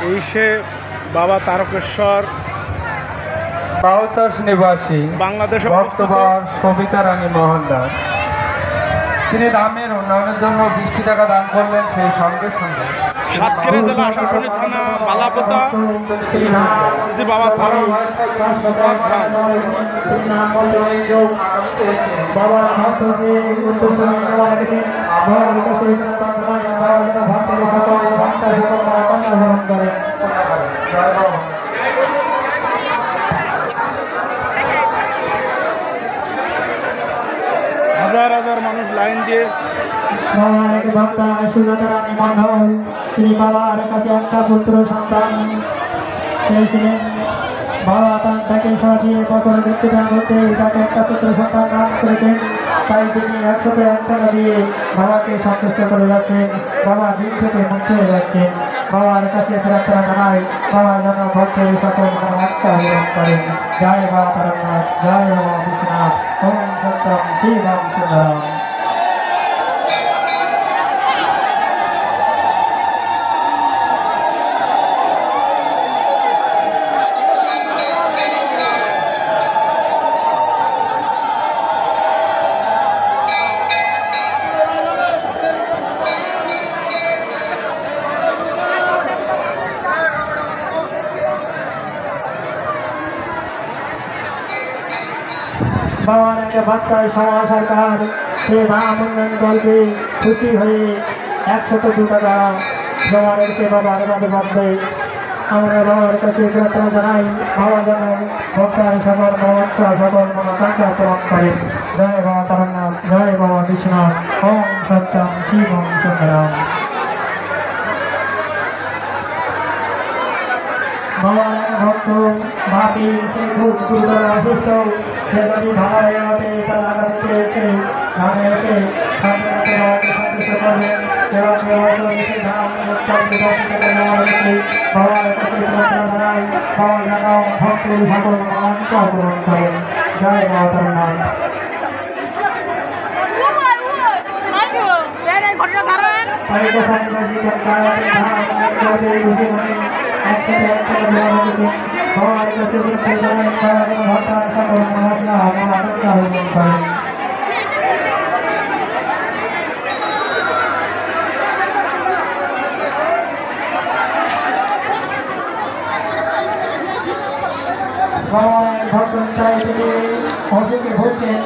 এই সে বাবা তারকেশ্বর বাউচাষ নিবাসী বাংলাদেশ ভক্তবর সবিতা রানী মোহনদাস। তিনি গ্রামের উন্নয়নের জন্য 20 টাকা দান করলেন। সেই সঙ্গে সঙ্গে সাতক্ষীরা জেলা আশাশুনি থানা বালাপোতা শ্রী বাবা তারক হাজার হাজার মানুষ লাইন দিয়ে তিনি বাবার কাছে একটা পুত্র সন্তান পেয়েছিলেন। বাবা তাকে সাজিয়ে বছর দেখতে করতে তাকে একটা পুত্র সন্তান নাম করেছেন। তাই তিনি 101 টাকা দিয়ে বাবাকে সন্তুষ্ট করে যাচ্ছেন। বাবা দিন থেকে মুক্ত হয়ে যাচ্ছেন। বাবার কাছে প্রার্থনা জানায় বাবার জন্য ভক্তের সকল আত্মা গ্রহণ করেন। জয় বাবা তারকনাথ, জয় বাবা বিশ্বনাথ, ওম সত্যম শিবম সুন্দরম। বাবার একটা বাচ্চায় সমাজ সরকার সে নাম উন্নয়ন দলকে খুশি হয়ে 102 টাকা জমা রেখে বাবার মাঝে বাঁধবে। আমরা বাবার কাছে প্রার্থনা জানাই বাবা যেন ভক্তায় সকল মমত্তা সকল মনোকাঙ্ক্ষা পূরণ করেন। জয় বাবা তারকনাথ, জয় বাবা বিশ্বনাথ, ওম সত্যম শিবম সুন্দরম। বাবার ভক্ত ভাবি সে খুব গুরুতর অসুস্থ। সে যদি ভালো হয়ে ওঠে তার আগামীতে এসে গ্রামে এসে সন্তুষ্ট করবেন এবং বাবার কাছে প্রার্থনা জানাই বাবা যেন ভক্তের সকল মনোকাঙ্ক্ষা পূরণ করেন। জয় বাবা তারকনাথ। ভক্ত চাই তিনি অসুখে ভুগছেন,